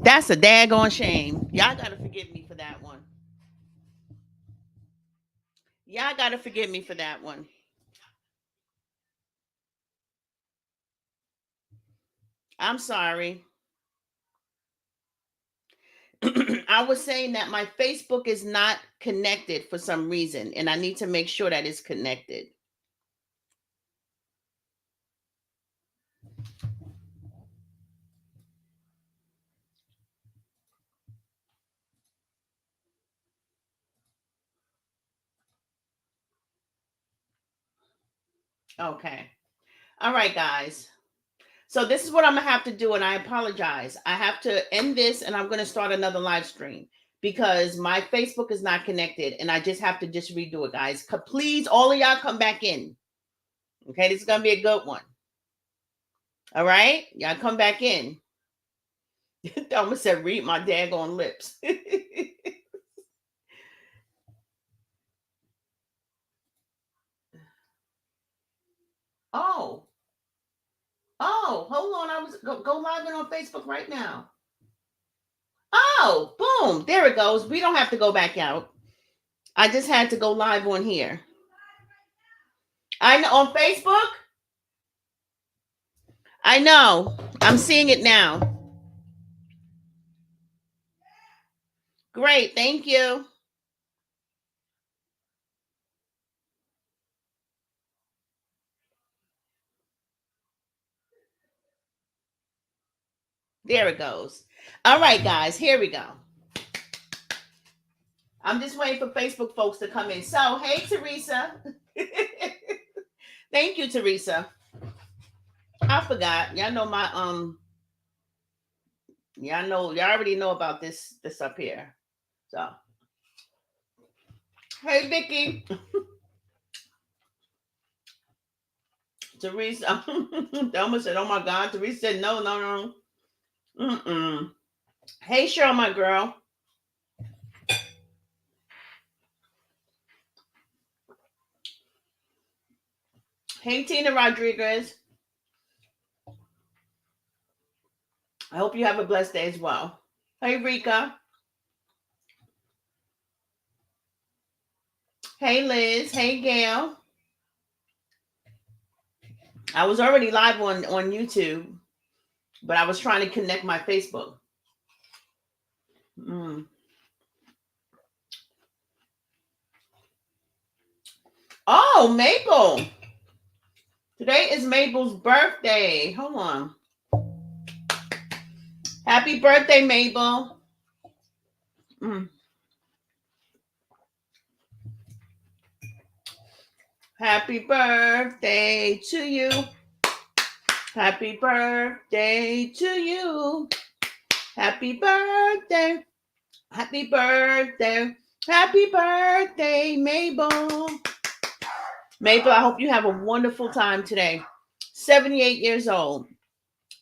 That's a daggone shame. Y'all gotta forgive me for that one. Y'all gotta forgive me for that one. I'm sorry. I was saying that my Facebook is not connected for some reason, and I need to make sure that it's connected. Okay. All right, guys. So this is what I'm gonna have to do, and I apologize. I have to end this, and I'm gonna start another live stream because my Facebook is not connected, and I just have to just redo it, guys. Please, all of y'all, come back in. Okay, this is gonna be a good one. All right, y'all come back in. Thelma said, "Read my daggone lips." Oh, oh, hold on. I was go live on Facebook right now. Oh, boom. There it goes. We don't have to go back out. I just had to go live on here. I know on Facebook. I know. I'm seeing it now. Great. Thank you. There it goes. All right, guys. Here we go. I'm just waiting for Facebook folks to come in. So, hey, Teresa. Thank you, Teresa. I forgot. Y'all know my y'all already know about this up here. So, hey, Vicky. Teresa. Thelma said, "Oh my God." Teresa said, "No, no, no." Mm-mm. Hey, Cheryl, my girl. Hey, Tina Rodriguez. I hope you have a blessed day as well. Hey, Rika. Hey, Liz. Hey, Gail. I was already live on YouTube, but I was trying to connect my Facebook. Mm. Oh, Maple. Today is Mabel's birthday. Hold on. Happy birthday, Mabel. Mm. Happy birthday to you. Happy birthday to you. Happy birthday. Happy birthday. Happy birthday, Mabel. Mabel, I hope you have a wonderful time today. 78 years old.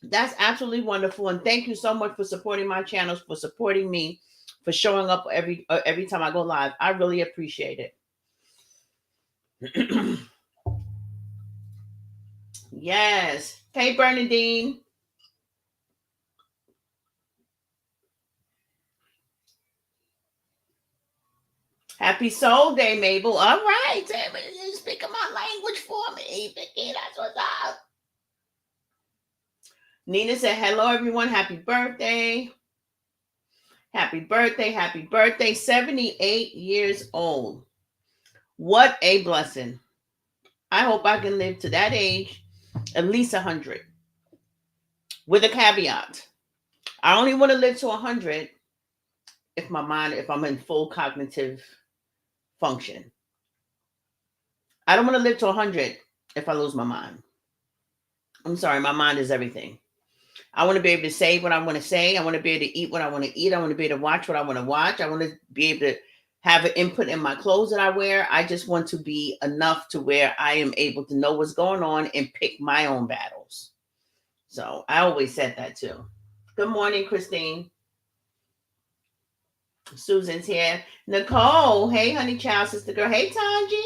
That's absolutely wonderful. And thank you so much for supporting my channels, for supporting me, for showing up every time I go live. I really appreciate it. Yes. Hey, Bernadine. Happy Soul Day, Mabel. All right. You're speaking my language for me, Vicky. That's what's up. Nina said, hello, everyone. Happy birthday. Happy birthday. Happy birthday. 78 years old. What a blessing. I hope I can live to that age, at least 100. With a caveat. I only want to live to 100 if I'm in full cognitive function. I don't want to live to 100 if I lose my mind. I'm sorry, my mind is everything. I want to be able to say what I want to say. I want to be able to eat what I want to eat. I want to be able to watch what I want to watch. I want to be able to have an input in my clothes that I wear. I just want to be enough to where I am able to know what's going on and pick my own battles. So I always said that too. Good morning, Christine. Susan's here. Nicole. Hey, honey child, sister girl. Hey, Tanji.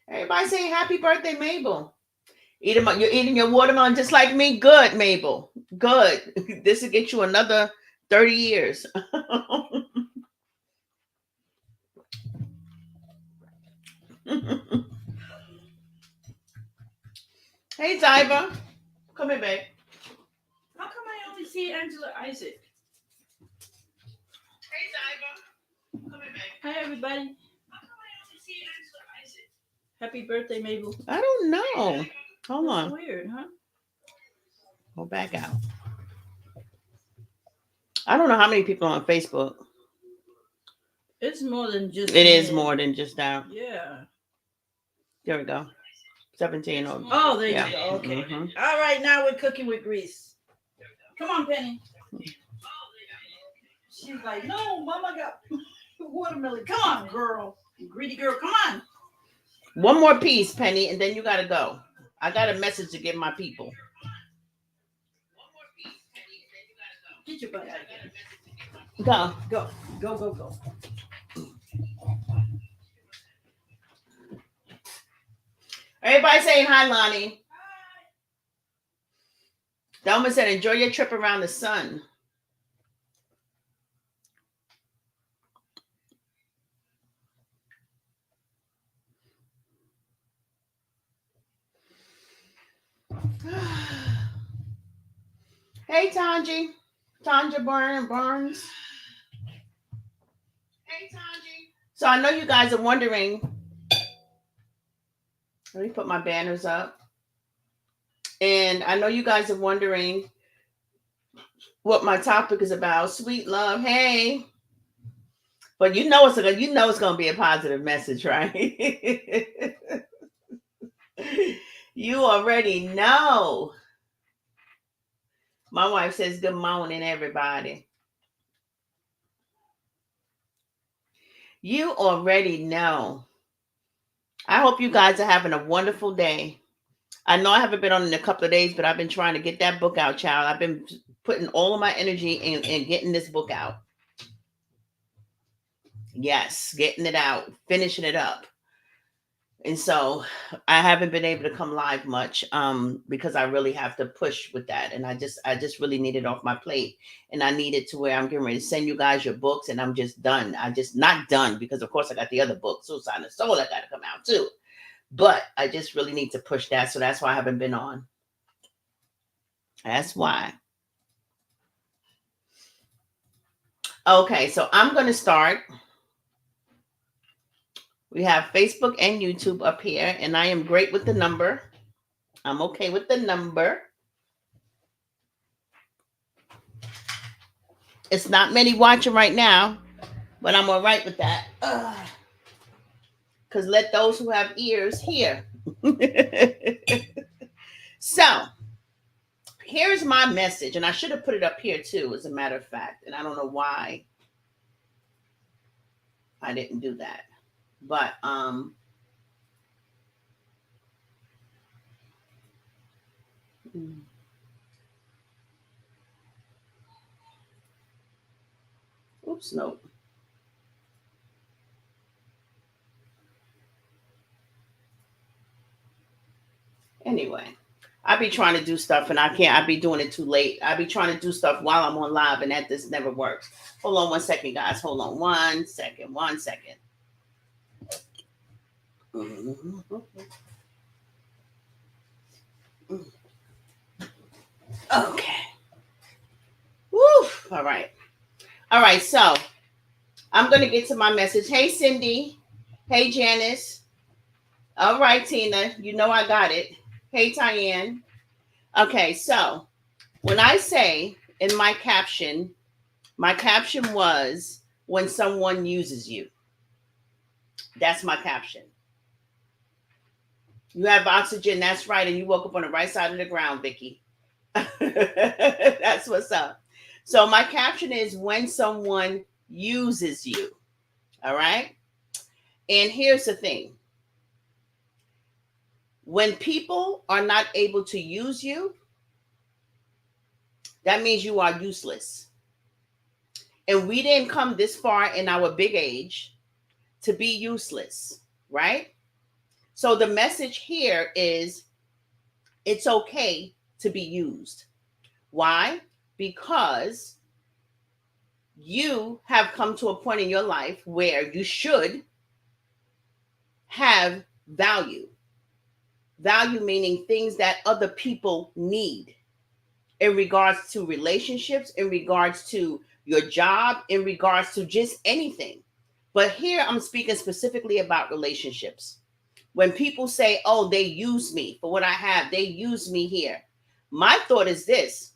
Everybody say happy birthday, Mabel. You're eating your watermelon just like me. Good, Mabel. Good. This will get you another 30 years. Hey, Diva. Come here, babe. How come I only see Angela Isaac? Hey, Diva. Come here, babe. Hi, everybody. How come I only see Angela Isaac? Happy birthday, Mabel. I don't know. Hold That's on. weird, huh? Go back out. I don't know how many people on Facebook. It's more than just. It is more than just that. Yeah. There we go. 17. Oh, there you go. Okay. Mm-hmm. All right, now we're cooking with grease. Come on, Penny. She's like, no, Mama got watermelon. Come on, girl. You greedy girl. Come on. One more piece, Penny, and then you got to go. I got a message to give my people. Get your butt out of here. Go. Go. Go, go, go. Everybody saying hi, Lonnie. Hi. Delma said, enjoy your trip around the sun. Hey, Tanja Barnes. Hey, Tanji. So I know you guys are wondering. Let me put my banners up. And I know you guys are wondering what my topic is about. Sweet love. Hey. But you know it's going to be a positive message, right? You already know. My wife says, good morning, everybody. You already know. I hope you guys are having a wonderful day. I know I haven't been on in a couple of days, but I've been trying to get that book out, child. I've been putting all of my energy in getting this book out. Yes, getting it out, finishing it up. And so I haven't been able to come live much because I really have to push with that. And I just really need it off my plate. And I need it to where I'm getting ready to send you guys your books and I'm just done. I just not done because of course I got the other book, Suicide and Soul, that got to come out too. But I just really need to push that. So that's why I haven't been on. That's why. Okay, so I'm going to start. We have Facebook and YouTube up here, and I am great with the number. I'm okay with the number. It's not many watching right now, but I'm all right with that. Because let those who have ears hear. So, here's my message, and I should have put it up here too, as a matter of fact, and I don't know why I didn't do that. But, oops, no. Anyway, I be trying to do stuff and I can't. I be doing it too late. I be trying to do stuff while I'm on live and that just never works. Hold on 1 second, guys. Hold on 1 second. 1 second. Okay. Woo. All right. All right. So I'm going to get to my message. Hey, Cindy. Hey, Janice. All right, Tina. You know I got it. Hey, Tyann. Okay. So when I say in my caption was when someone uses you. That's my caption. You have oxygen. That's right. And you woke up on the right side of the ground, Vicky. That's what's up. So my caption is when someone uses you. All right. And here's the thing. When people are not able to use you, that means you are useless. And we didn't come this far in our big age to be useless, right? So the message here is it's okay to be used. Why? Because you have come to a point in your life where you should have value. Value meaning things that other people need in regards to relationships, in regards to your job, in regards to just anything. But here I'm speaking specifically about relationships. When people say, oh, they use me for what I have, they use me here. My thought is this: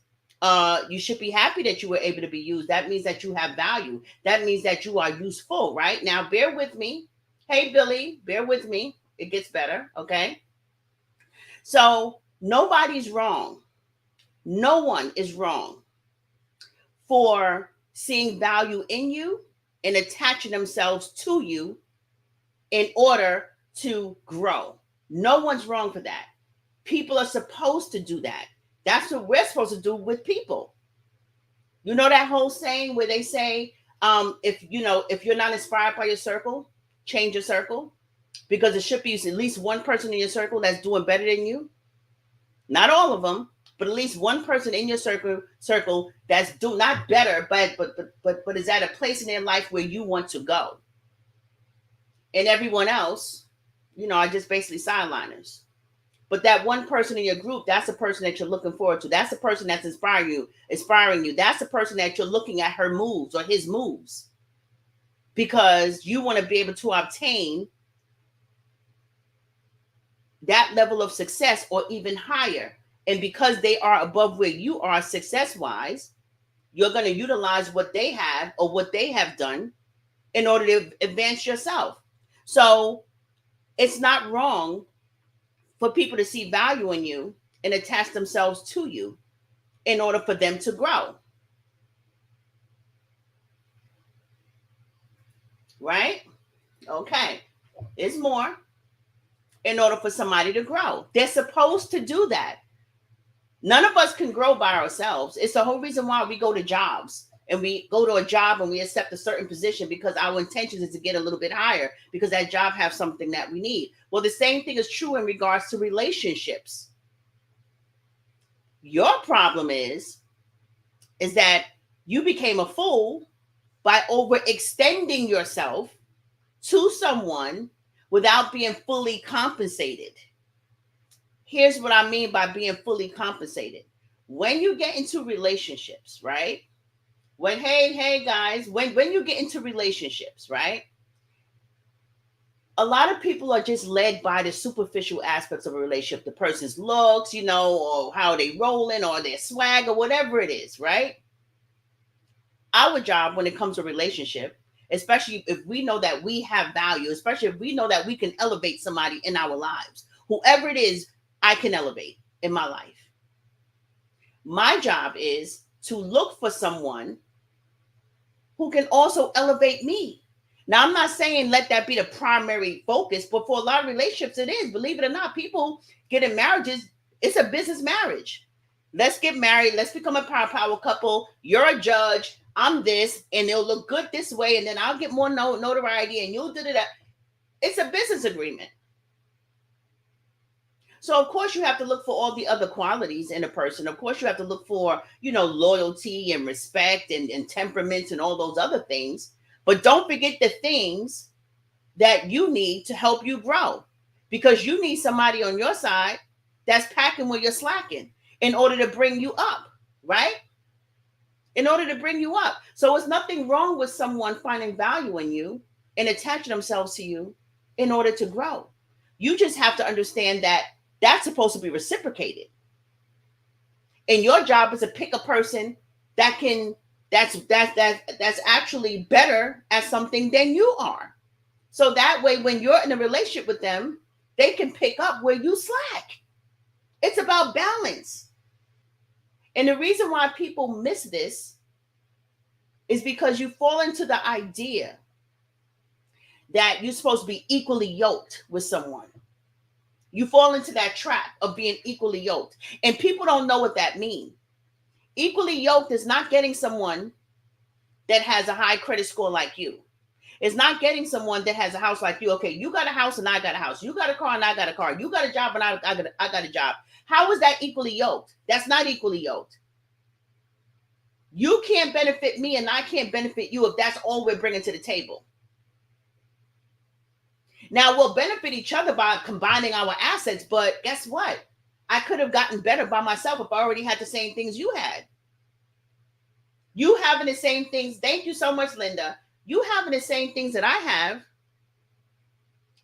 you should be happy that you were able to be used. That means that you have value. That means that you are useful, right? Now, bear with me. Hey, Billy, bear with me. It gets better, okay? So, nobody's wrong. No one is wrong for seeing value in you and attaching themselves to you in order to grow. No one's wrong for that. People are supposed to do that. That's what we're supposed to do with people. You know that whole saying where they say, if you're not inspired by your circle, change your circle, because it should be at least one person in your circle that's doing better than you. Not all of them, but at least one person in your circle that's do not better, but is at a place in their life where you want to go. And everyone else, are just basically sideliners. But that one person in your group, that's the person that you're looking forward to. That's the person that's inspiring you. That's the person that you're looking at her moves or his moves. Because you want to be able to obtain that level of success or even higher. And because they are above where you are success-wise, you're going to utilize what they have or what they have done in order to advance yourself. So it's not wrong for people to see value in you and attach themselves to you in order for them to grow. Right? Okay. There's more. In order for somebody to grow, they're supposed to do that. None of us can grow by ourselves. It's the whole reason why we go to jobs, and we go to a job and we accept a certain position because our intention is to get a little bit higher because that job has something that we need. Well, the same thing is true in regards to relationships. Your problem is that you became a fool by overextending yourself to someone without being fully compensated. Here's what I mean by being fully compensated. When you get into relationships, right? Hey guys, when you get into relationships, right? A lot of people are just led by the superficial aspects of a relationship, the person's looks, or how they rolling or their swag or whatever it is, right? Our job when it comes to relationship, especially if we know that we have value, especially if we know that we can elevate somebody in our lives, whoever it is, I can elevate in my life. My job is to look for someone who can also elevate me. Now, I'm not saying let that be the primary focus, but for a lot of relationships, it is. Believe it or not, people get in marriages, it's a business marriage. Let's get married. Let's become a power couple. You're a judge. I'm this, and it'll look good this way, and then I'll get more notoriety, and you'll do that. It's a business agreement. So of course you have to look for all the other qualities in a person. Of course you have to look for, loyalty and respect and temperament and all those other things. But don't forget the things that you need to help you grow. Because you need somebody on your side that's packing where you're slacking in order to bring you up, right? In order to bring you up. So it's nothing wrong with someone finding value in you and attaching themselves to you in order to grow. You just have to understand that that's supposed to be reciprocated. And your job is to pick a person that's actually better at something than you are. So that way, when you're in a relationship with them, they can pick up where you slack. It's about balance. And the reason why people miss this is because you fall into the idea that you're supposed to be equally yoked with someone. You fall into that trap of being equally yoked. And people don't know what that means. Equally yoked is not getting someone that has a high credit score like you. It's not getting someone that has a house like you. Okay, you got a house and I got a house. You got a car and I got a car. You got a job and I got a job. How is that equally yoked? That's not equally yoked. You can't benefit me and I can't benefit you if that's all we're bringing to the table. Now, we'll benefit each other by combining our assets, but guess what? I could have gotten better by myself if I already had the same things you had. You having the same things. Thank you so much, Linda. You having the same things that I have,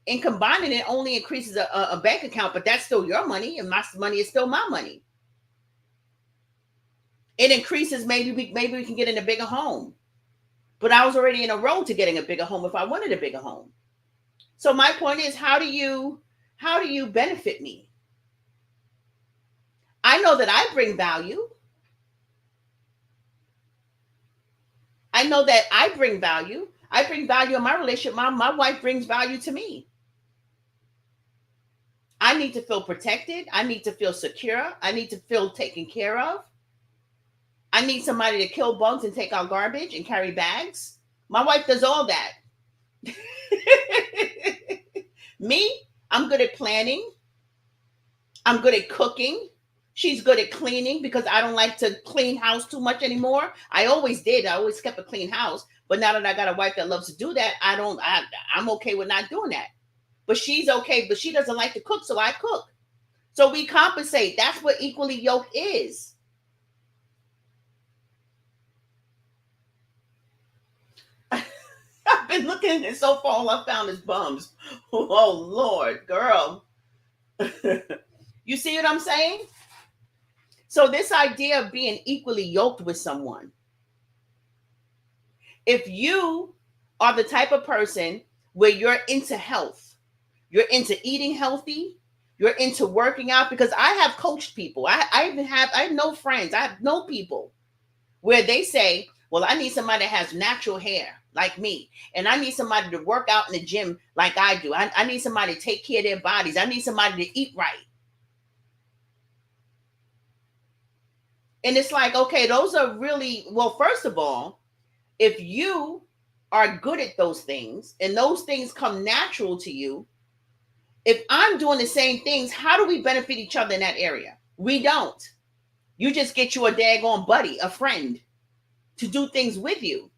and combining it only increases a bank account, but that's still your money, and my money is still my money. It increases, maybe we can get in a bigger home. But I was already in a road to getting a bigger home if I wanted a bigger home. So my point is, how do you benefit me? I know that I bring value. I know that I bring value. I bring value in my relationship. My wife brings value to me. I need to feel protected. I need to feel secure. I need to feel taken care of. I need somebody to kill bugs and take out garbage and carry bags. My wife does all that. Me, I'm good at planning. I'm good at cooking. She's good at cleaning because I don't like to clean house too much anymore. I always did. I always kept a clean house. But now that I got a wife that loves to do that, I'm okay with not doing that. But she's okay, but she doesn't like to cook, so I cook. So we compensate. That's what equally yoked is. I've been looking and so far all I found is bums. Oh Lord, girl. You see what I'm saying? So this idea of being equally yoked with someone. If you are the type of person where you're into health, you're into eating healthy, you're into working out, because I have coached people. I know friends, I know people where they say, well, I need somebody that has natural hair like me. And I need somebody to work out in the gym like I do. I need somebody to take care of their bodies. I need somebody to eat right. And it's like, okay, those are really, well, first of all, if you are good at those things and those things come natural to you, if I'm doing the same things, how do we benefit each other in that area? We don't. You just get you a daggone buddy, a friend to do things with you.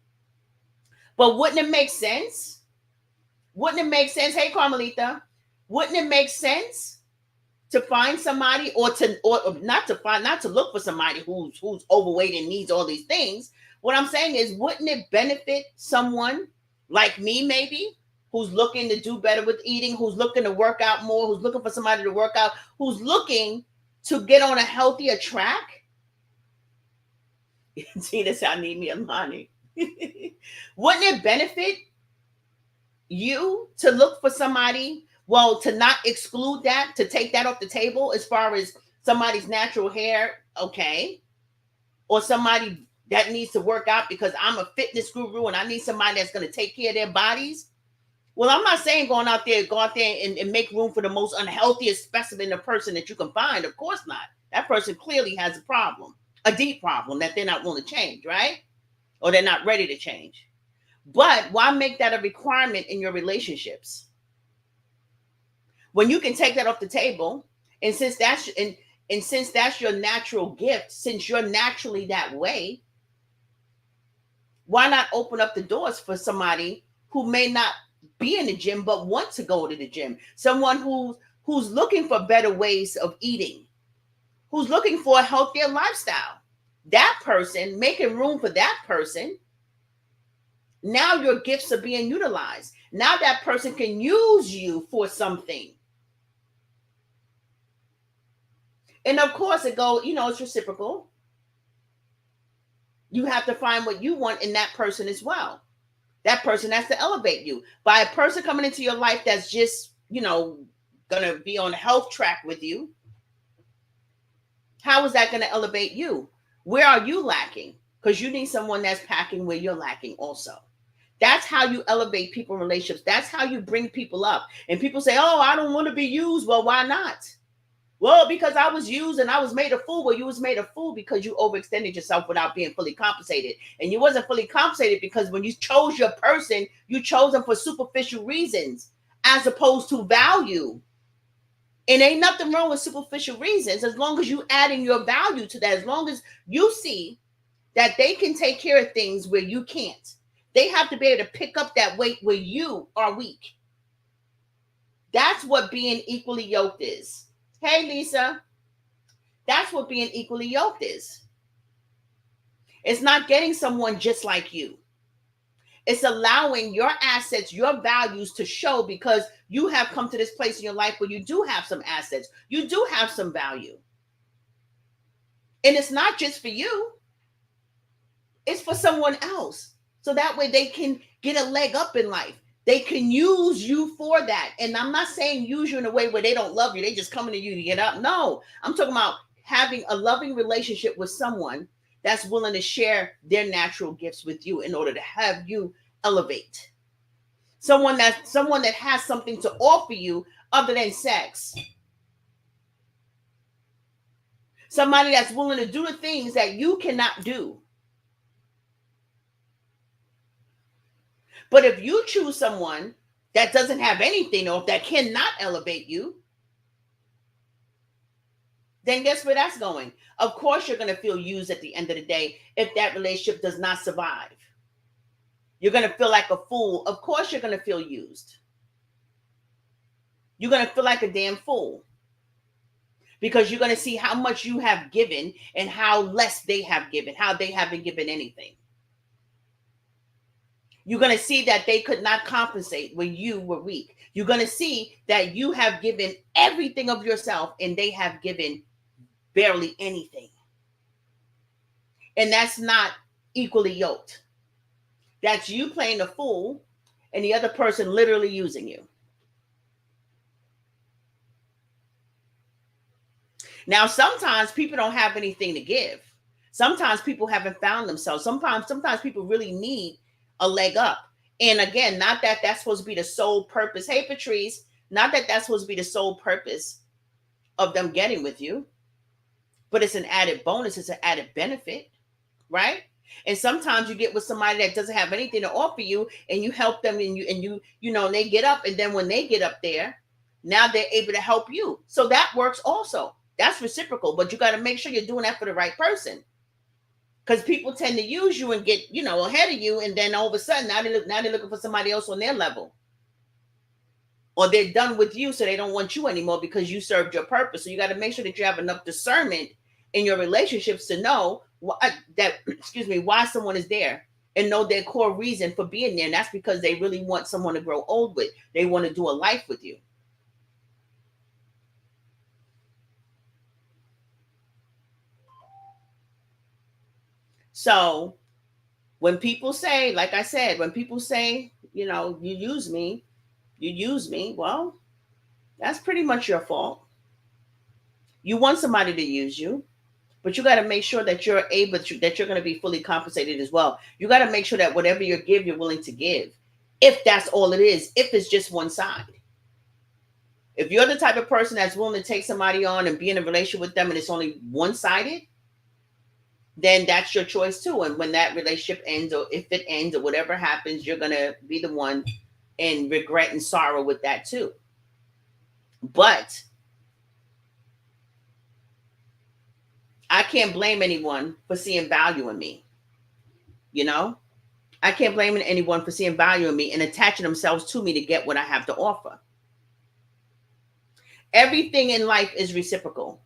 But wouldn't it make sense? Wouldn't it make sense? Hey, Carmelita, wouldn't it make sense to find somebody or not to look for somebody who's overweight and needs all these things? What I'm saying is, wouldn't it benefit someone like me, maybe, who's looking to do better with eating, who's looking to work out more, who's looking for somebody to work out, who's looking to get on a healthier track? See, this, I need me a money. Wouldn't it benefit you to look for somebody, well, to not exclude that, to take that off the table as far as somebody's natural hair, okay, or somebody that needs to work out because I'm a fitness guru and I need somebody that's going to take care of their bodies? Well, I'm not saying go out there and make room for the most unhealthiest specimen of person that you can find. Of course not. That person clearly has a problem, a deep problem that they're not willing to change, right? Or they're not ready to change. But why make that a requirement in your relationships when you can take that off the table? And since that's your natural gift, since you're naturally that way, why not open up the doors for somebody who may not be in the gym but want to go to the gym? Someone who's looking for better ways of eating, who's looking for a healthier lifestyle. That person, making room for that person. Now your gifts are being utilized. Now that person can use you for something. And of course it goes, it's reciprocal. You have to find what you want in that person as well. That person has to elevate you. By a person coming into your life that's just, gonna be on a health track with you, how is that gonna elevate you? Where are you lacking? Because you need someone that's packing where you're lacking also. That's how you elevate people in relationships. That's how you bring people up. And people say, oh, I don't want to be used. Well, why not? Well, because I was used and I was made a fool. Well, you was made a fool because you overextended yourself without being fully compensated. And you wasn't fully compensated because when you chose your person, you chose them for superficial reasons as opposed to value. And ain't nothing wrong with superficial reasons as long as you adding your value to that. As long as you see that they can take care of things where you can't. They have to be able to pick up that weight where you are weak. That's what being equally yoked is. Hey, Lisa. That's what being equally yoked is. It's not getting someone just like you. It's allowing your assets, your values to show because you have come to this place in your life where you do have some assets. You do have some value. And it's not just for you, it's for someone else. So that way they can get a leg up in life. They can use you for that. And I'm not saying use you in a way where they don't love you. They just coming to you to get up. No, I'm talking about having a loving relationship with someone that's willing to share their natural gifts with you in order to have you elevate. Someone that has something to offer you other than sex. Somebody that's willing to do the things that you cannot do. But if you choose someone that doesn't have anything or that cannot elevate you, then guess where that's going? Of course, you're going to feel used at the end of the day if that relationship does not survive. You're going to feel like a fool. Of course, you're going to feel used. You're going to feel like a damn fool because you're going to see how much you have given and how less they have given, how they haven't given anything. You're going to see that they could not compensate when you were weak. You're going to see that you have given everything of yourself and they have given barely anything. And that's not equally yoked. That's you playing the fool and the other person literally using you. Now, sometimes people don't have anything to give. Sometimes people haven't found themselves. Sometimes people really need a leg up. And again, not that that's supposed to be the sole purpose. Hey, Patrice, not that that's supposed to be the sole purpose of them getting with you, but it's an added bonus. It's an added benefit, right? And sometimes you get with somebody that doesn't have anything to offer you, and you help them, and they get up, and then when they get up there, now they're able to help you. So that works also. That's reciprocal, but you got to make sure you're doing that for the right person. Because people tend to use you and get, ahead of you, and then all of a sudden now they're looking for somebody else on their level. Or they're done with you, so they don't want you anymore because you served your purpose. So you got to make sure that you have enough discernment in your relationships to know why someone is there and know their core reason for being there. And that's because they really want someone to grow old with. They want to do a life with you. So when people say, like I said, when people say, you use me, well, that's pretty much your fault. You want somebody to use you, but you got to make sure that you're that you're going to be fully compensated as well. You got to make sure that whatever you give, you're willing to give. If that's all it is, if it's just one side. If you're the type of person that's willing to take somebody on and be in a relationship with them and it's only one-sided, then that's your choice too. And when that relationship ends, or if it ends, or whatever happens, you're going to be the one in regret and sorrow with that too. But I can't blame anyone for seeing value in me. I can't blame anyone for seeing value in me and attaching themselves to me to get what I have to offer. Everything in life is reciprocal.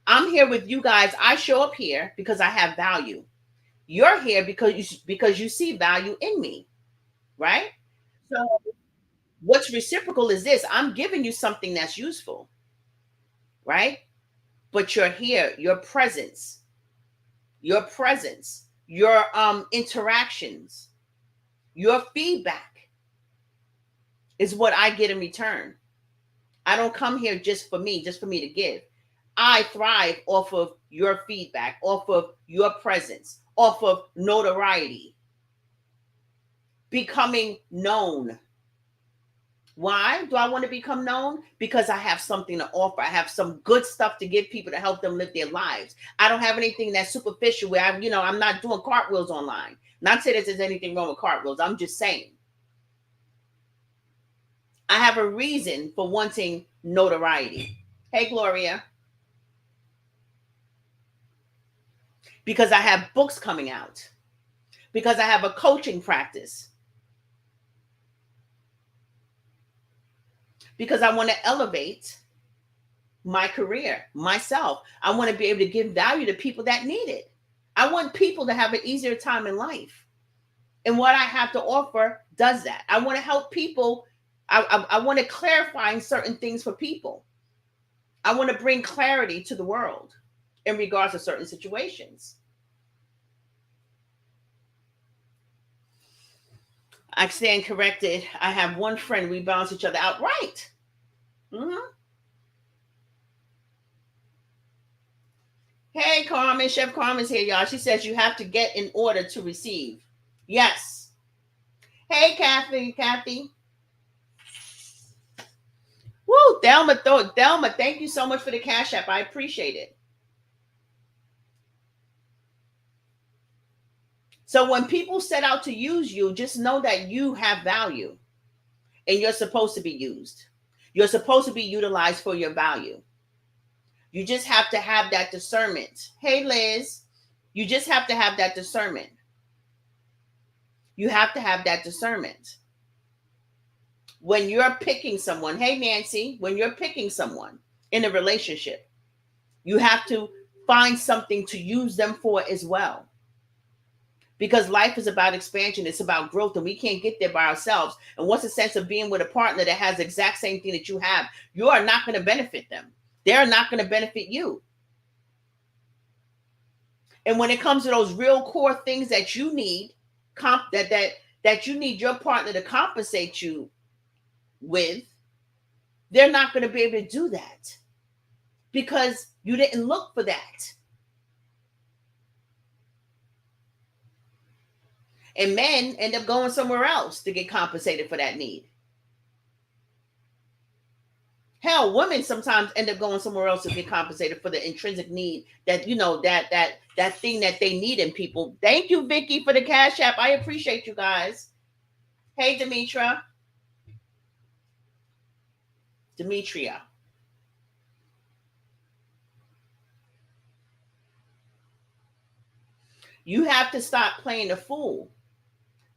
I'm here with you guys. I show up here because I have value. You're here because you see value in me, right? So what's reciprocal is this. I'm giving you something that's useful, right? But you're here, your presence, your interactions, your feedback is what I get in return. I don't come here just for me to give. I thrive off of your feedback, off of your presence, off of notoriety, becoming known. Why do I want to become known? Because I have something to offer. I have some good stuff to give people to help them live their lives. I don't have anything that's superficial where I'm not doing cartwheels online. Not saying that there's anything wrong with cartwheels. I'm just saying I have a reason for wanting notoriety. Hey, Gloria. because I have books coming out, because I have a coaching practice, because I want to elevate my career, myself. I want to be able to give value to people that need it. I want people to have an easier time in life. And what I have to offer does that. I want to help people. I want to clarify certain things for people. I want to bring clarity to the world in regards to certain situations. I stand corrected. I have one friend. We balance each other out. Right. Mm-hmm. Hey, Carmen. Chef Carmen's here, y'all. She says you have to get in order to receive. Yes. Hey, Kathy. Kathy. Woo, Thelma, thank you so much for the Cash App. I appreciate it. So when people set out to use you, just know that you have value and you're supposed to be used. You're supposed to be utilized for your value. You just have to have that discernment. Hey, Liz, you just have to have that discernment. You have to have that discernment. When you're picking someone, hey, Nancy, when you're picking someone in a relationship, you have to find something to use them for as well. Because life is about expansion, it's about growth, and we can't get there by ourselves. And what's the sense of being with a partner that has the exact same thing that you have? You are not going to benefit them. They're not going to benefit you. And when it comes to those real core things that you need, that you need your partner to compensate you with, they're not going to be able to do that because you didn't look for that. And men end up going somewhere else to get compensated for that need. Hell, women sometimes end up going somewhere else to get compensated for the intrinsic need that, that thing that they need in people. Thank you, Vicky, for the Cash App. I appreciate you guys. Hey, Demetria. You have to stop playing the fool.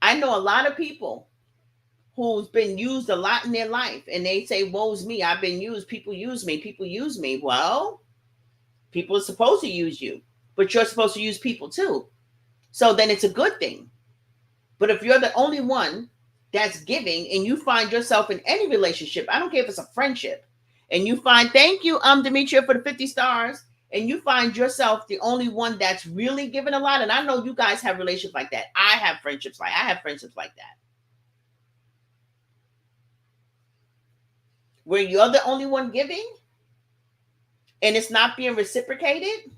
I know a lot of people who's been used a lot in their life, and they say, woe's me, I've been used, people use me. Well, people are supposed to use you, but you're supposed to use people too. So then it's a good thing. But if you're the only one that's giving and you find yourself in any relationship, I don't care if it's a friendship, and you find, thank you, Demetria, for the 50 stars, and you find yourself the only one that's really giving a lot. And I know you guys have relationships like that. I have friendships like that. Where you're the only one giving and it's not being reciprocated,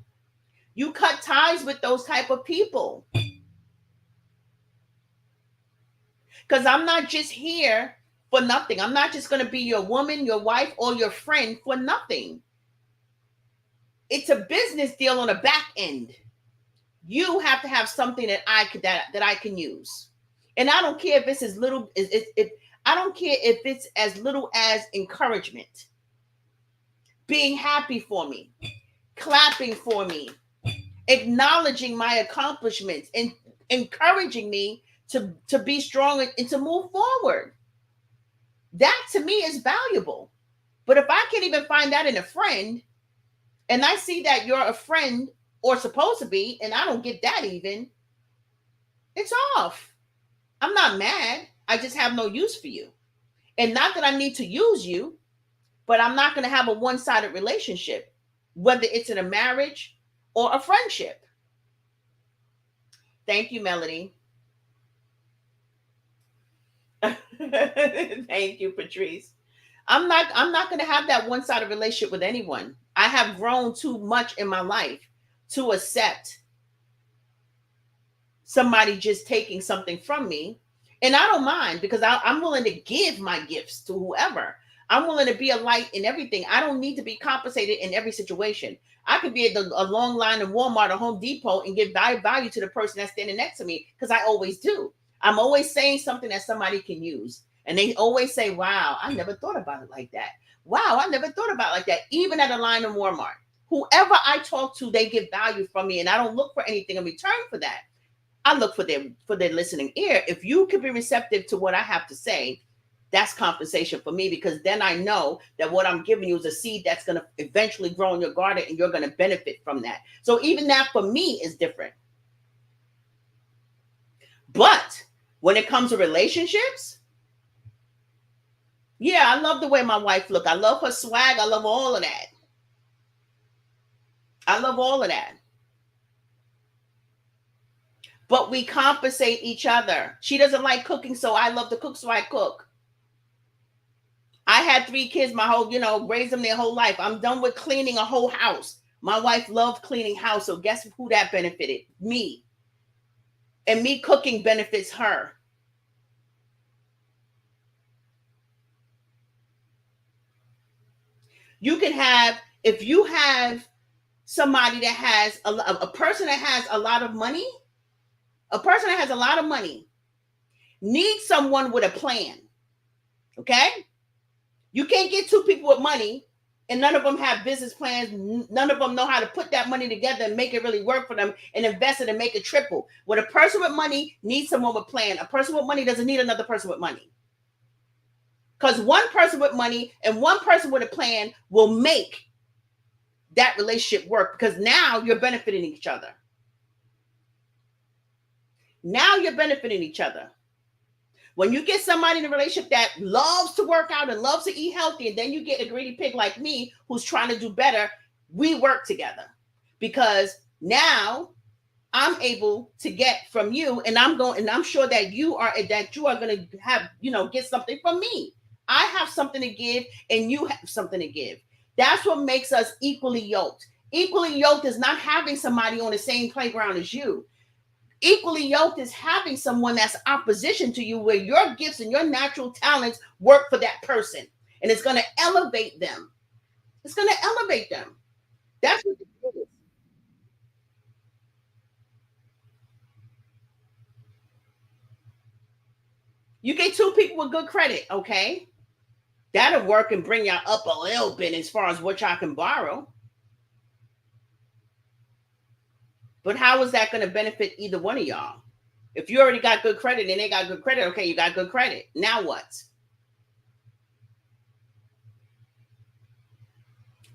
you cut ties with those type of people. Because I'm not just here for nothing. I'm not just going to be your woman, your wife, or your friend for nothing. It's a business deal on the back end. You have to have something that I can use. And I don't care if it's as little I don't care if it's as little as encouragement. Being happy for me, clapping for me, acknowledging my accomplishments, and encouraging me to be strong and to move forward. That to me is valuable. But if I can't even find that in a friend, and I see that you're a friend or supposed to be, and I don't get that even, it's off. I'm not mad. I just have no use for you. And not that I need to use you, but I'm not going to have a one-sided relationship, whether it's in a marriage or a friendship. Thank you, Melody. Thank you, Patrice. I'm not going to have that one-sided relationship with anyone. I have grown too much in my life to accept somebody just taking something from me. And I don't mind, because I'm willing to give my gifts to whoever. I'm willing to be a light in everything. I don't need to be compensated in every situation. I could be at a long line in Walmart or Home Depot and give value to the person that's standing next to me, because I always do. I'm always saying something that somebody can use. And they always say, wow, I never thought about it like that. Wow, I never thought about it like that. Even at a line in Walmart. Whoever I talk to, they get value from me, and I don't look for anything in return for that. I look for their listening ear. If you can be receptive to what I have to say, that's compensation for me, because then I know that what I'm giving you is a seed that's going to eventually grow in your garden, and you're going to benefit from that. So even that for me is different. But when it comes to relationships, yeah, I love the way my wife look. I love her swag. I love all of that. I love all of that. But we compensate each other. She doesn't like cooking, so I love to cook, so I cook. I had 3 kids, my whole, raised them their whole life. I'm done with cleaning a whole house. My wife loved cleaning house, so guess who that benefited? Me. And me cooking benefits her. You can have, if you have somebody that has a person that has a lot of money, needs someone with a plan. Okay? You can't get 2 people with money and none of them have business plans. None of them know how to put that money together and make it really work for them and invest it and make it triple. When a person with money needs someone with a plan, a person with money doesn't need another person with money. Because one person with money and one person with a plan will make that relationship work, because now you're benefiting each other. Now you're benefiting each other. When you get somebody in a relationship that loves to work out and loves to eat healthy, and then you get a greedy pig like me who's trying to do better, we work together, because now I'm able to get from you, and I'm sure that you are going to have, get something from me. I have something to give and you have something to give. That's what makes us equally yoked. Equally yoked is not having somebody on the same playground as you. Equally yoked is having someone that's opposition to you, where your gifts and your natural talents work for that person, and it's going to elevate them. It's going to elevate them. That's what it is. You get 2 people with good credit, okay? That'll work and bring y'all up a little bit as far as what y'all can borrow. But how is that going to benefit either one of y'all? If you already got good credit and they got good credit, okay, you got good credit. Now what?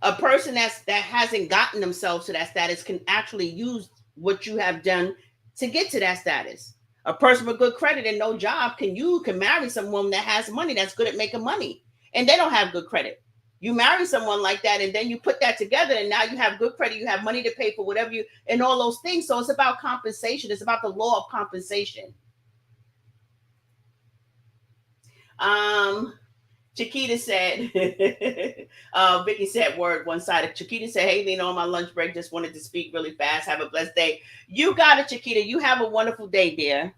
A person that hasn't gotten themselves to that status can actually use what you have done to get to that status. A person with good credit and no job can marry someone that has money, that's good at making money, and they don't have good credit. You marry someone like that, and then you put that together, and now you have good credit, you have money to pay for whatever you, and all those things. So it's about compensation. It's about the law of compensation. Chiquita said, Vicky said, word one-sided. Chiquita said, hey, Lena, on my lunch break, just wanted to speak really fast. Have a blessed day. You got it, Chiquita. You have a wonderful day, dear.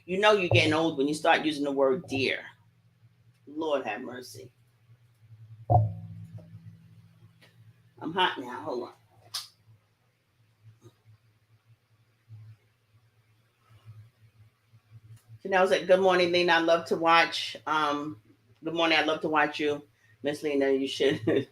You know you're getting old when you start using the word dear. Lord have mercy. I'm hot now. Hold on. Chanel said, good morning, Lena. I love to watch. Good morning. I love to watch you. Miss Lena, you should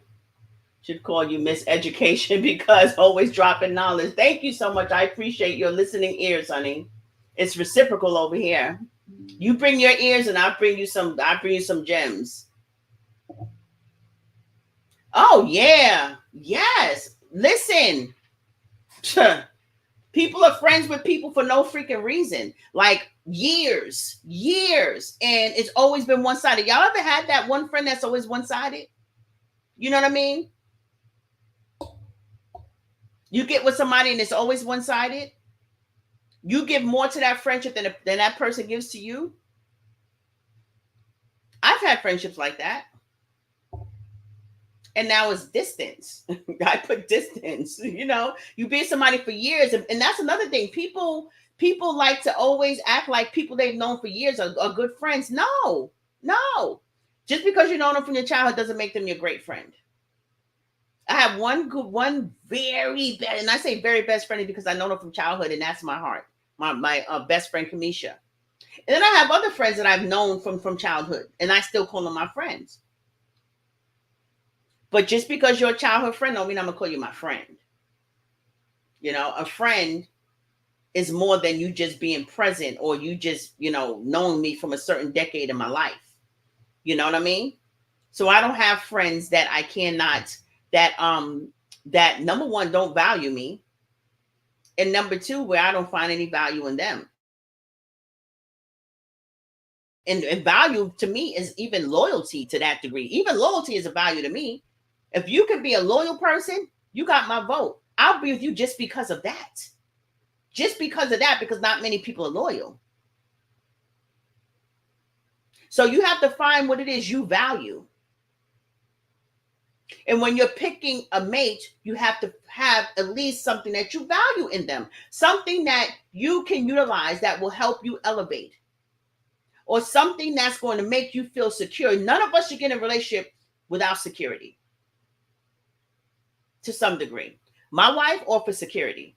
call you Miss Education, because always dropping knowledge. Thank you so much. I appreciate your listening ears, honey. It's reciprocal over here. You bring your ears and I bring you some gems. Oh yeah. Yes. Listen. People are friends with people for no freaking reason. Like years. And it's always been one-sided. Y'all ever had that one friend that's always one-sided? You know what I mean? You get with somebody and it's always one-sided. You give more to that friendship than that person gives to you. I've had friendships like that. And now it's distance. I put distance, you be somebody for years. And that's another thing. People like to always act like people they've known for years are good friends. No. Just because you know them from your childhood doesn't make them your great friend. I have one very bad, and I say very best friend because I know them from childhood, and that's my heart. My best friend, Kamisha. And then I have other friends that I've known from childhood, and I still call them my friends. But just because you're a childhood friend don't mean I'm gonna call you my friend. A friend is more than you just being present, or you just, knowing me from a certain decade in my life. You know what I mean? So I don't have friends that I cannot, that number one, don't value me. And number two, where I don't find any value in them. And value to me is even loyalty to that degree. Even loyalty is a value to me. If you can be a loyal person, you got my vote. I'll be with you just because of that. Just because of that, because not many people are loyal. So you have to find what it is you value. And when you're picking a mate, you have to have at least something that you value in them, something that you can utilize that will help you elevate, or something that's going to make you feel secure. None of us should get in a relationship without security to some degree. My wife offers security.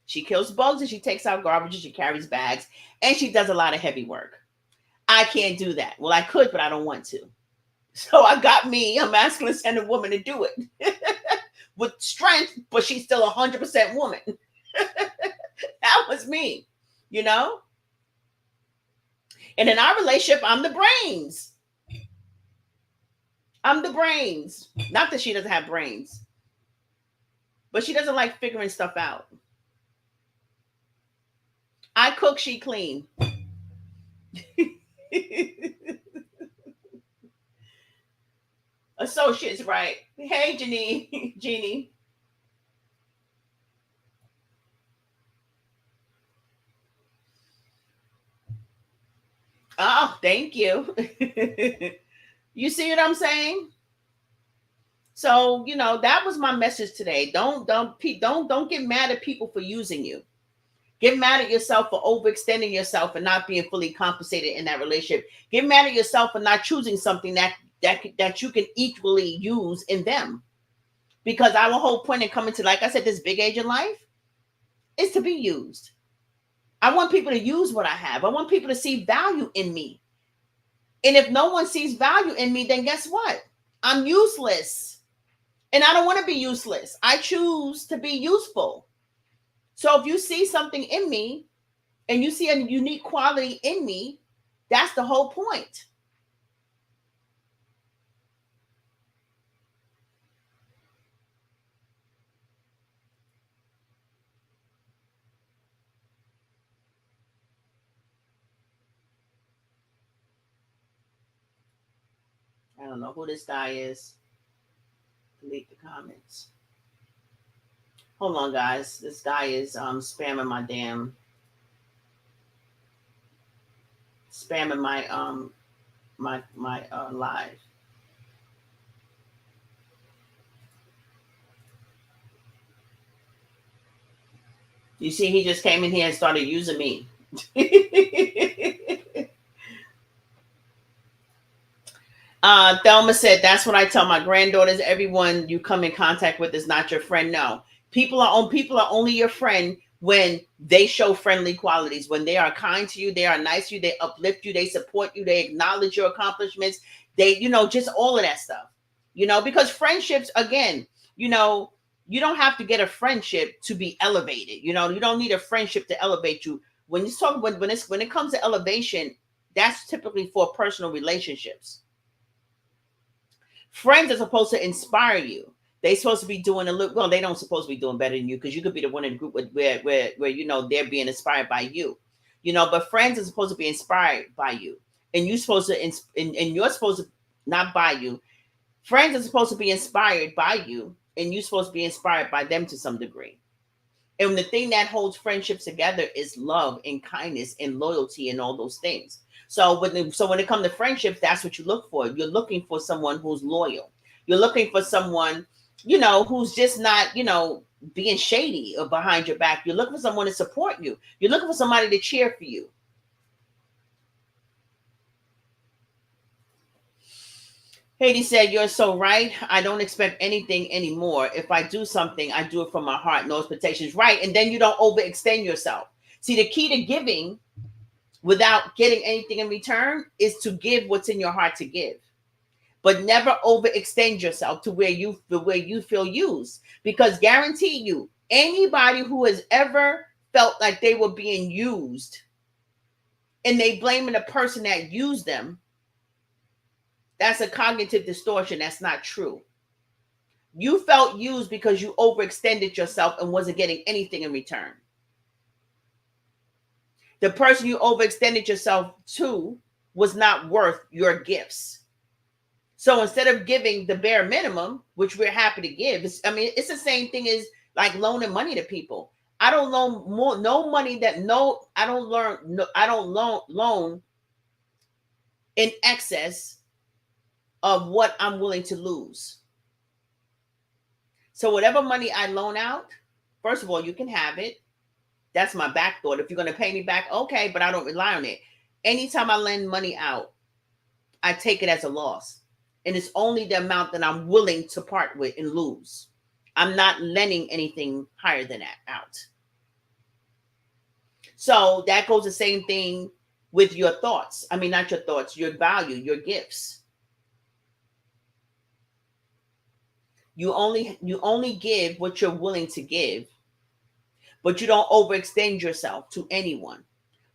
She kills bugs and she takes out garbage and she carries bags and she does a lot of heavy work. I can't do that. Well, I could, but I don't want to. So I got me a masculine centered woman to do it with strength, but she's still 100% woman. That was me, you know? And in our relationship, I'm the brains. I'm the brains. Not that she doesn't have brains, but she doesn't like figuring stuff out. I cook, she clean. Associates, right? Hey, Jeannie. Oh, thank you. You see what I'm saying? So, that was my message today. Don't get mad at people for using you. Get mad at yourself for overextending yourself and not being fully compensated in that relationship. Get mad at yourself for not choosing something that you can equally use in them. Because our whole point in coming to, like I said, this big age in life is to be used. I want people to use what I have. I want people to see value in me. And if no one sees value in me, then guess what? I'm useless. And I don't want to be useless. I choose to be useful. So if you see something in me and you see a unique quality in me, that's the whole point. I don't know who this guy is. Delete the comments. Hold on, guys. This guy is spamming my live. You see, he just came in here and started using me. Thelma said, that's what I tell my granddaughters. Everyone you come in contact with is not your friend. No. People are only your friend when they show friendly qualities, when they are kind to you, they are nice to you, they uplift you, they support you, they acknowledge your accomplishments, they, just all of that stuff. Because friendships, again, you don't have to get a friendship to be elevated. You don't need a friendship to elevate you. When it comes to elevation, that's typically for personal relationships. Friends are supposed to inspire you. They supposed to be doing a little. Well, they don't supposed to be doing better than you, because you could be the one in the group where they're being inspired by you. But friends are supposed to be inspired by you, and you're supposed to and you're supposed to, not by you. Friends are supposed to be inspired by you, and you're supposed to be inspired by them to some degree. And the thing that holds friendships together is love and kindness and loyalty and all those things. So when it comes to friendships, that's what you look for. You're looking for someone who's loyal. You're looking for someone, who's just not, being shady or behind your back. You're looking for someone to support you. You're looking for somebody to cheer for you. Haiti said, you're so right. I don't expect anything anymore. If I do something, I do it from my heart, no expectations. Right. And then you don't overextend yourself. See, the key to giving without getting anything in return is to give what's in your heart to give. but never overextend yourself to where you feel used. Because guarantee you, anybody who has ever felt like they were being used and they blaming the person that used them, that's a cognitive distortion. That's not true. You felt used because you overextended yourself and wasn't getting anything in return. The person you overextended yourself to was not worth your gifts. So instead of giving the bare minimum, which we're happy to give, it's the same thing as like loaning money to people. I don't loan more no money that no I don't learn no I don't loan in excess of what I'm willing to lose. So whatever money I loan out, first of all, you can have it. That's my back thought. If you're going to pay me back, okay, but I don't rely on it. Anytime I lend money out, I take it as a loss. And it's only the amount that I'm willing to part with and lose. I'm not lending anything higher than that out. So that goes the same thing with your thoughts. I mean, not your thoughts, your value, your gifts. You only give what you're willing to give, but you don't overextend yourself to anyone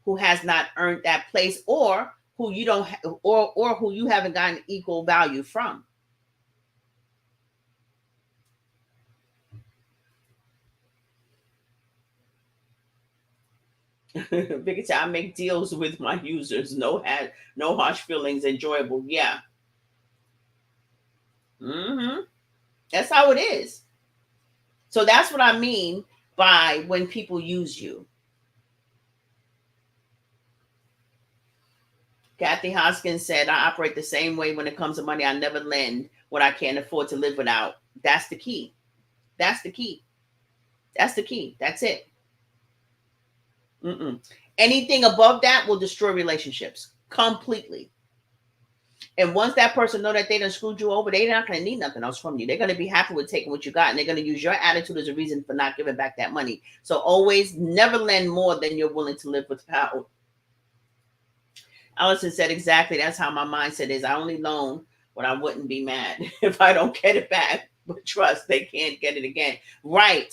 who has not earned that place, or who you don't or who you haven't gotten equal value from. Because I make deals with my users. No harsh feelings, enjoyable. Yeah. That's how it is. So that's what I mean by when people use you. Kathy Hoskins said, I operate the same way when it comes to money. I never lend what I can't afford to live without. That's the key. That's the key. That's the key. That's it. Anything above that will destroy relationships completely. And once that person know that they done screwed you over, they're not going to need nothing else from you. They're going to be happy with taking what you got, and they're going to use your attitude as a reason for not giving back that money. So always never lend more than you're willing to live without. Allison said, exactly. That's how my mindset is. I only loan when I wouldn't be mad if I don't get it back. But trust, they can't get it again. Right.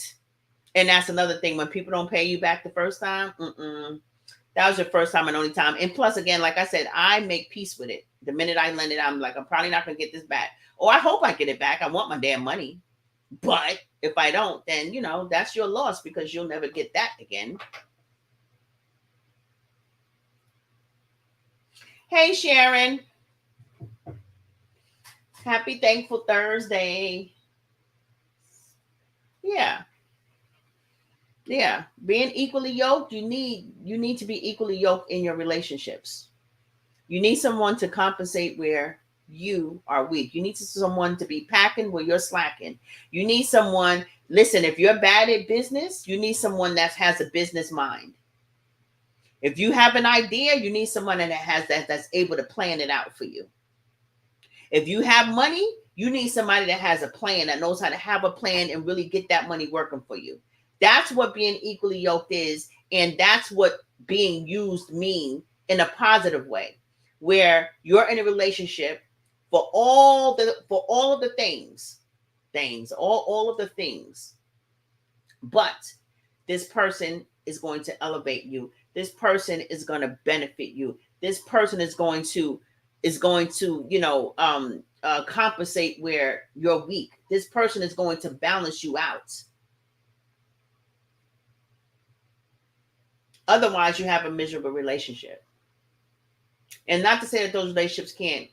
And that's another thing. When people don't pay you back the first time, that was your first time and only time. And plus, again, like I said, I make peace with it. The minute I lend it, I'm like, I'm probably not going to get this back. Or I hope I get it back. I want my damn money. But if I don't, then, that's your loss, because you'll never get that again. Hey, Sharon. Happy Thankful Thursday. Yeah. Being equally yoked, you need to be equally yoked in your relationships. You need someone to compensate where you are weak. You need someone to be packing where you're slacking. You need someone, listen, if you're bad at business, you need someone that has a business mind. If you have an idea, you need someone that has that's able to plan it out for you. If you have money, you need somebody that has a plan, that knows how to have a plan and really get that money working for you. That's what being equally yoked is, and that's what being used mean in a positive way, where you're in a relationship for all of the things, all of the things. But this person is going to elevate you. This person is going to benefit you. This person is going to compensate where you're weak. This person is going to balance you out. Otherwise, you have a miserable relationship. And not to say that those relationships can't,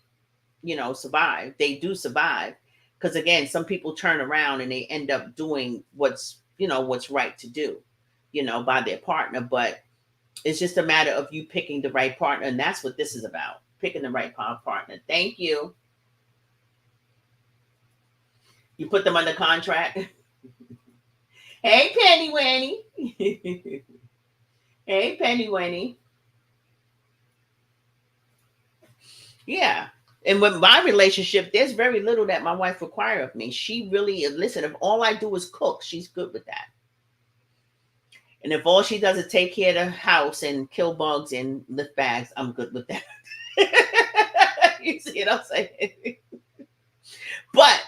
survive. They do survive. Because again, some people turn around and they end up doing what's right to do, by their partner. But it's just a matter of you picking the right partner. And that's what this is about. Picking the right partner. Thank you. You put them under contract. Hey, Penny Winnie. Hey, Penny Winnie. Yeah. And with my relationship, there's very little that my wife requires of me. She really, listen, if all I do is cook, she's good with that. And if all she does is take care of the house and kill bugs and lift bags, I'm good with that. You see what I'm saying? But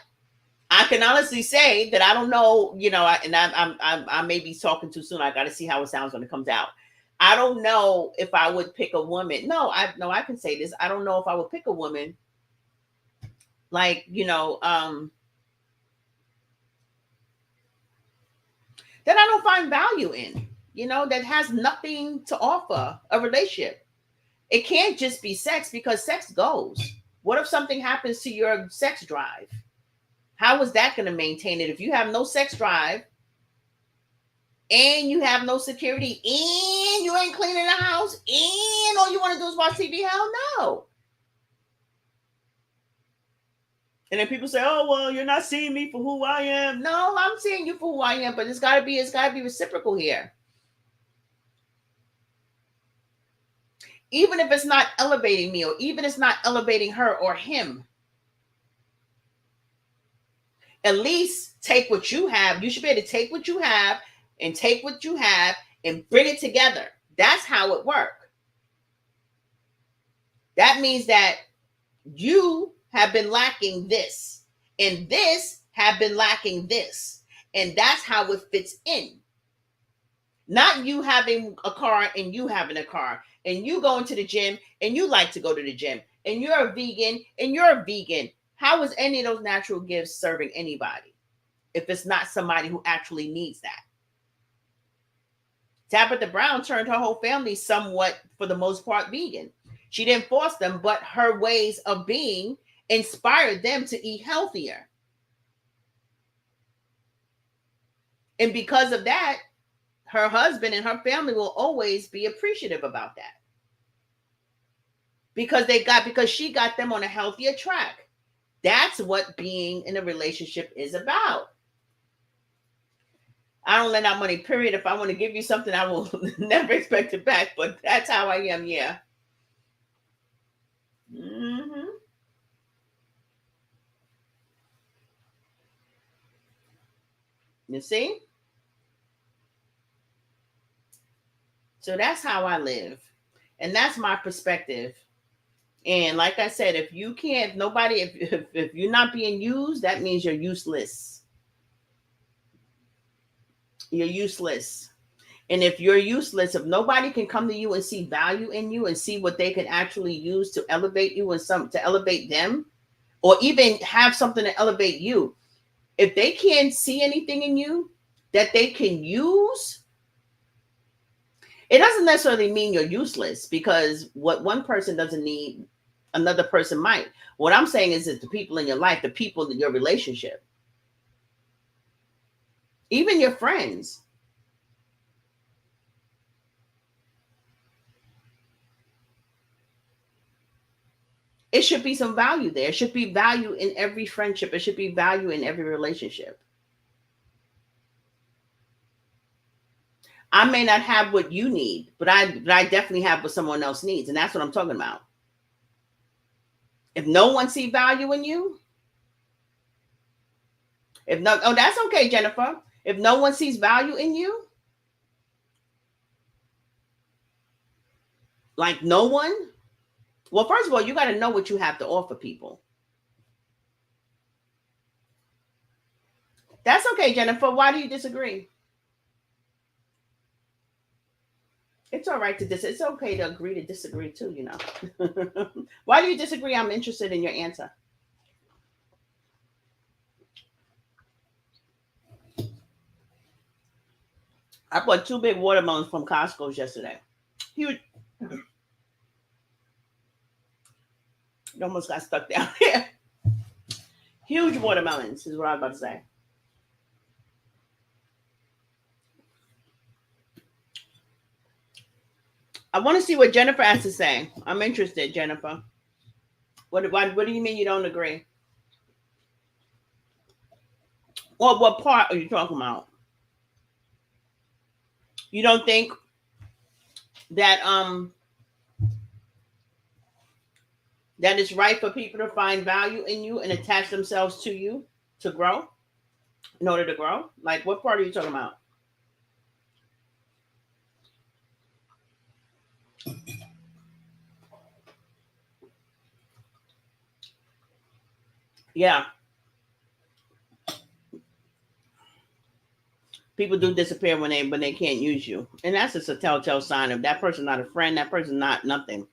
I can honestly say that I don't know, and I may be talking too soon. I got to see how it sounds when it comes out. I don't know if I would pick a woman. No, I can say this. I don't know if I would pick a woman like, that I don't find value in, that has nothing to offer a relationship. It can't just be sex because sex goes. What if something happens to your sex drive? How is that going to maintain it if you have no sex drive and you have no security and you ain't cleaning the house and all you want to do is watch TV? Hell no. And then people say, "Oh, well, you're not seeing me for who I am." No, I'm seeing you for who I am, but it's gotta be reciprocal here. Even if it's not elevating me, or even if it's not elevating her or him, at least take what you have. You should be able to take what you have and take what you have and bring it together. That's how it works. That means that you have been lacking this, and this have been lacking this, and that's how it fits in. Not you having a car and you having a car, and you going to the gym and you like to go to the gym, and you're a vegan and you're a vegan. How is any of those natural gifts serving anybody if it's not somebody who actually needs that? Tabitha Brown turned her whole family somewhat, for the most part, vegan. She didn't force them, but her ways of being inspired them to eat healthier. And because of that, her husband and her family will always be appreciative about that. Because she got them on a healthier track. That's what being in a relationship is about. I don't lend out money, period. If I want to give you something, I will never expect it back. But that's how I am, yeah. Mm-hmm. You see? So that's how I live. And that's my perspective. And like I said, if you can't, nobody, if you're not being used, that means you're useless. You're useless. And if you're useless, if nobody can come to you and see value in you and see what they can actually use to elevate you and some to elevate them, or even have something to elevate you, if they can't see anything in you that they can use, it doesn't necessarily mean you're useless, because what one person doesn't need, another person might. What I'm saying is that the people in your life, the people in your relationship, even your friends, it should be some value there. It should be value in every friendship. It should be value in every relationship. I may not have what you need, but I definitely have what someone else needs, and that's what I'm talking about. If no one see value in you, if no, oh, that's okay, Jennifer. If no one sees value in you, like no one, well, first of all, you got to know what you have to offer people. That's okay, Jennifer. Why do you disagree? It's all right to It's okay to agree to disagree too. Why do you disagree? I'm interested in your answer. I bought two big watermelons from Costco's yesterday. Huge. It almost got stuck down here. Huge watermelons is what I was about to say. I want to see what Jennifer has to say. I'm interested, Jennifer. What do you mean you don't agree? Well, what part are you talking about? You don't think that that it's right for people to find value in you and attach themselves to you to grow, in order to grow? Like, what part are you talking about? Yeah. People do disappear when they can't use you, and that's just a telltale sign of that person not a friend. That person not nothing.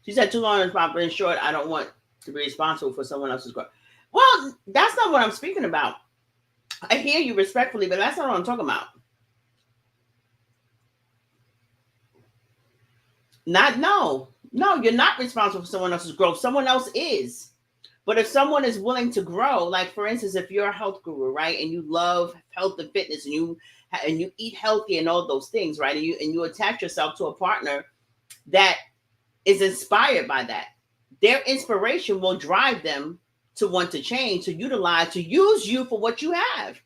She said too long is proper. In short, I don't want to be responsible for someone else's growth. Well, that's not what I'm speaking about. I hear you respectfully, but that's not what I'm talking about. Not no. No, you're not responsible for someone else's growth. Someone else is. But if someone is willing to grow, like for instance, if you're a health guru, right, and you love health and fitness, and you eat healthy and all those things, right, and you attach yourself to a partner that is inspired by that, their inspiration will drive them to want to change, to utilize, to use you for what you have.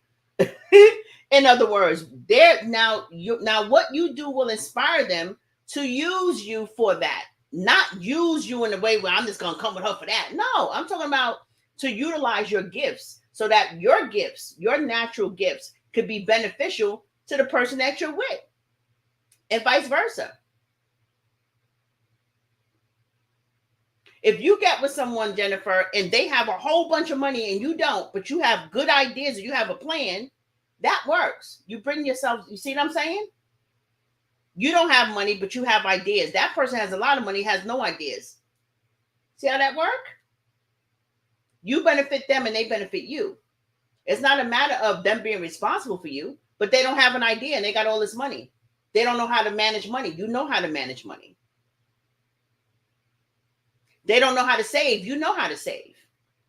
In other words, they're now what you do will inspire them to use you for that, not use you in a way where I'm just gonna come with her for that. No, I'm talking about to utilize your gifts so that your gifts, your natural gifts, could be beneficial to the person that you're with, and vice versa. If you get with someone, Jennifer, and they have a whole bunch of money and you don't, but you have good ideas and you have a plan, that works. You bring yourself, you see what I'm saying? You don't have money, but you have ideas. That person has a lot of money, has no ideas. See how that work? You benefit them and they benefit you. It's not a matter of them being responsible for you, but they don't have an idea and they got all this money. They don't know how to manage money. You know how to manage money. They don't know how to save. You know how to save.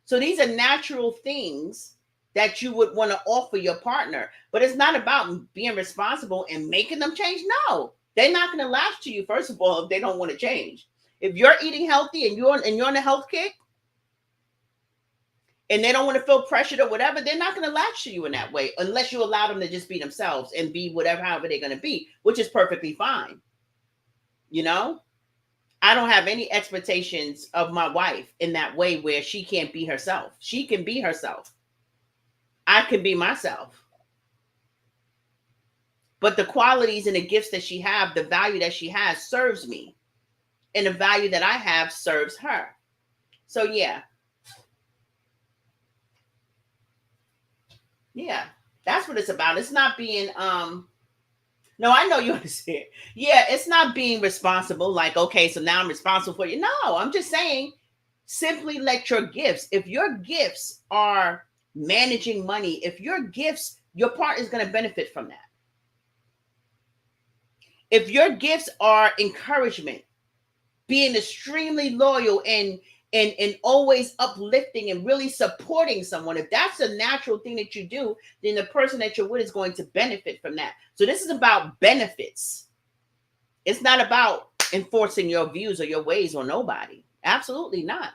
So these are natural things that you would want to offer your partner. But it's not about being responsible and making them change. No, they're not going to latch to you, first of all, if they don't want to change. If you're eating healthy and you're on a health kick and they don't want to feel pressured or whatever, they're not going to latch to you in that way unless you allow them to just be themselves and be whatever, however they're going to be, which is perfectly fine. You know? I don't have any expectations of my wife in that way where she can't be herself. She can be herself. I can be myself. But the qualities and the gifts that she have, the value that she has serves me. And the value that I have serves her. So yeah. Yeah. That's what it's about. It's not being no, I know you understand. Yeah, it's not being responsible. Like, okay, so now I'm responsible for you. No, I'm just saying, simply let your gifts, if your gifts are managing money, if your gifts, your partner is going to benefit from that. If your gifts are encouragement, being extremely loyal and always uplifting and really supporting someone, if that's a natural thing that you do, then the person that you're with is going to benefit from that. So this is about benefits. It's not about enforcing your views or your ways on nobody. Absolutely not.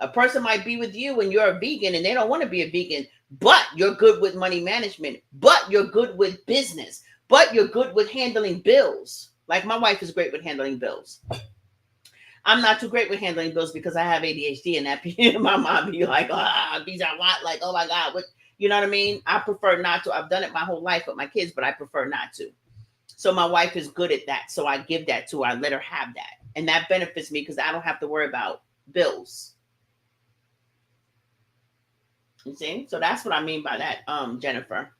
A person might be with you and you're a vegan and they don't want to be a vegan, but you're good with money management, but you're good with business, but you're good with handling bills. Like my wife is great with handling bills. I'm not too great with handling bills because I have ADHD and that my mom be like, these are what? Like, oh my God, what? You know what I mean? I prefer not to. I've done it my whole life with my kids, but I prefer not to. So my wife is good at that. So I give that to her. I let her have that. And that benefits me because I don't have to worry about bills. You see? So that's what I mean by that, Jennifer.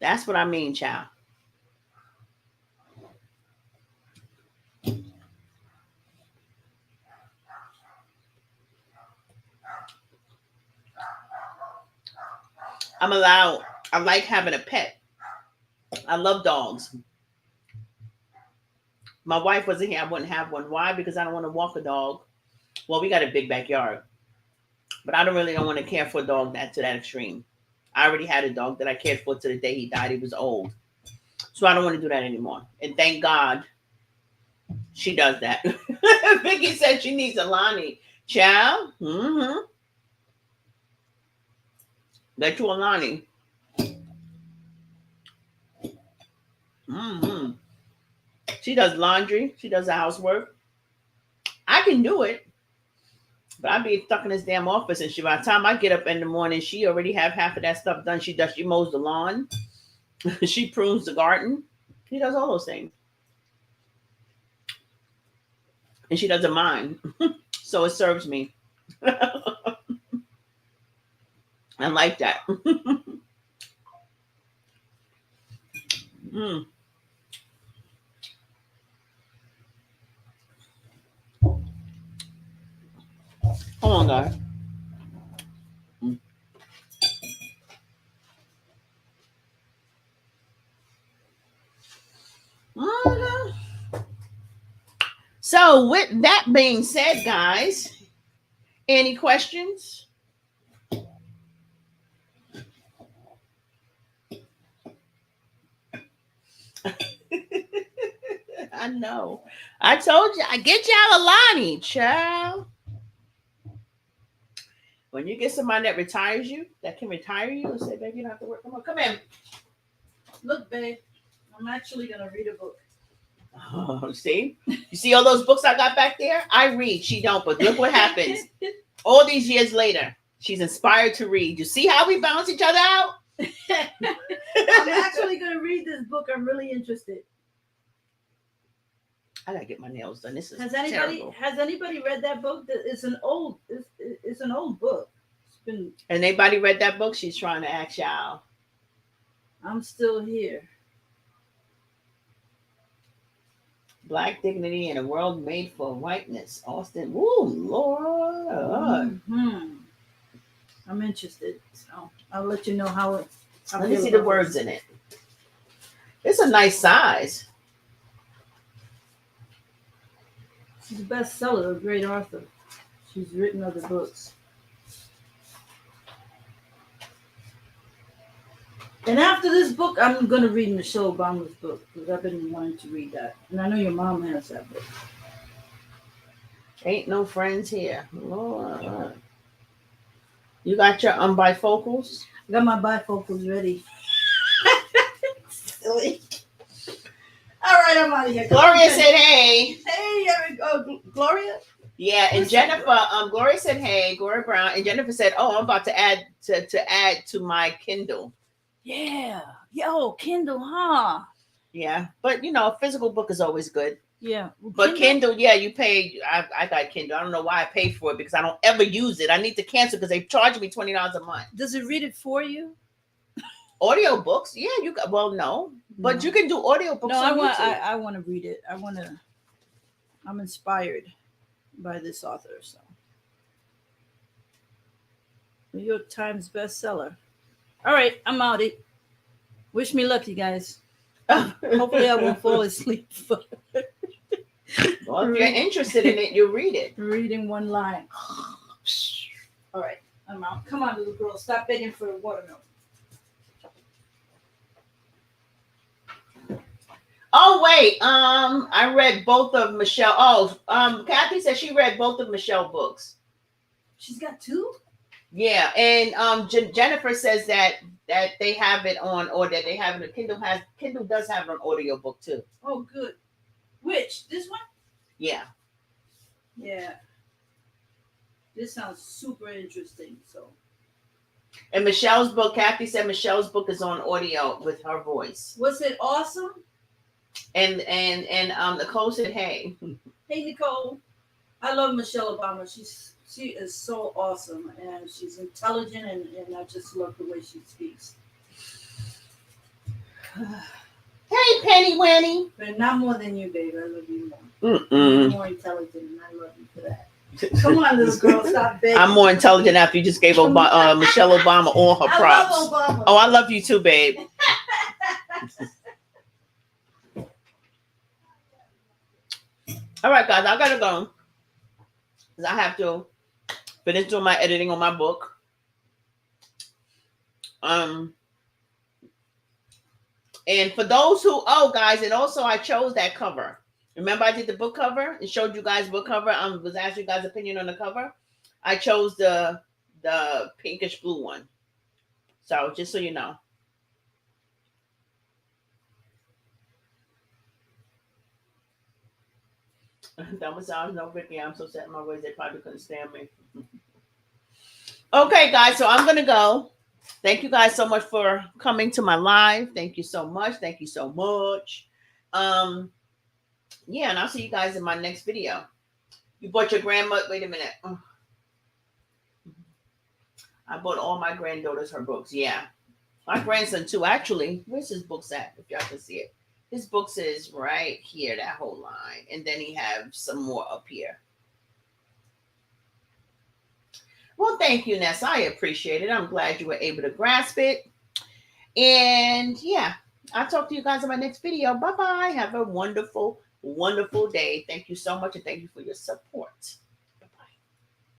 That's what I mean, child. I like having a pet. I love dogs. My wife wasn't here, I wouldn't have one. Why? Because I don't want to walk a dog. Well, we got a big backyard, but I don't want to care for a dog that to that extreme. I already had a dog that I cared for to the day he died. He was old. So I don't want to do that anymore. And thank God she does that. Vicky said she needs a Lonnie. Child. Mm-hmm. Get you a Lonnie. Mm-hmm. She does laundry. She does the housework. I can do it, but I'd be stuck in this damn office, and by the time I get up in the morning, she already have half of that stuff done. She mows the lawn, she prunes the garden, she does all those things, and she doesn't mind. So it serves me. I like that. Mm. Hold on, guys. Mm. Mhm. So, with that being said, guys, any questions? I know. I told you. I get y'all a Lonnie, child. When you get somebody that retires you, that can retire you and say, baby, you don't have to work no more. Come in. Look, babe, I'm actually gonna read a book. Oh, see? You see all those books I got back there? I read. She don't, but look what happens. All these years later, she's inspired to read. You see how we balance each other out? I'm actually gonna read this book. I'm really interested. I gotta get my nails done. This is Has terrible. anybody read that book? It's an old it's an old book. It's been. And anybody read that book? She's trying to ask y'all. I'm still here. Black Dignity in a World Made for Whiteness. Austin. Woo, Lord. Mm-hmm. I'm interested, so I'll let you know how it. Let me see the words in it. It's a nice size. She's a bestseller, a great author. She's written other books. And after this book, I'm going to read Michelle Obama's book because I've been wanting to read that. And I know your mom has that book. Ain't no friends here. Lord. You got your bifocals? I got my bifocals ready. Silly. All right, I'm out of here. Gloria said, hey. Hey, Gloria? Yeah, and Jennifer, Gloria said, hey, Gloria Brown. And Jennifer said, oh, I'm about to add to my Kindle. Yeah. Yo, Kindle, huh? Yeah. But, a physical book is always good. Yeah. But Kindle, yeah, you pay. I got Kindle. I don't know why I paid for it because I don't ever use it. I need to cancel because they charge me $20 a month. Does it read it for you? Audio books, yeah, you got. Well, no, but you can do audio books. No, on I want to read it. I'm inspired by this author. So, New York Times bestseller. All right, I'm out. Wish me luck, you guys. Hopefully, I won't fall asleep. Well, if you're interested in it, you read it. Reading one line. All right, I'm out. Come on, little girl. Stop begging for a watermelon. Oh wait, I read both of Michelle. Oh, Kathy said she read both of Michelle's books. She's got two. Yeah, and Jennifer says that they have it on, or that they have it. Kindle does have an audio book too. Oh, good. Which this one? Yeah. Yeah. This sounds super interesting. So. And Michelle's book, Kathy said Michelle's book is on audio with her voice. Was it awesome? And Nicole said, hey. Hey, Nicole. I love Michelle Obama. She is so awesome, and she's intelligent, and I just love the way she speaks. Hey, Penny Wenny. But not more than you, baby. I love you more. Mm-mm. You're more intelligent, and I love you for that. Come on, little girl, stop begging. I'm more intelligent after you just gave Michelle Obama all her props. I love Obama. Oh, I love you too, babe. All right, guys, I gotta go. I have to finish doing my editing on my book. And for those who, guys, and also I chose that cover. Remember I did the book cover and showed you guys book cover. Was asking you guys' opinion on the cover. I chose the pinkish blue one. So just so you know. That was sounds no Vicky. I'm so set in my ways they probably couldn't stand me. Okay, guys, so I'm gonna go. Thank you guys so much for coming to my live. Thank you so much. Thank you so much. Um, yeah, and I'll see you guys in my next video. You bought your grandma. Wait a minute. I bought all my granddaughters her books. Yeah, my grandson too. Actually, where's his books at? If y'all can see it, his books is right here. That whole line, and then he have some more up here. Well, thank you, Ness. I appreciate it. I'm glad you were able to grasp it. And yeah, I'll talk to you guys in my next video. Bye bye. Have a wonderful, wonderful day. Thank you so much, and thank you for your support.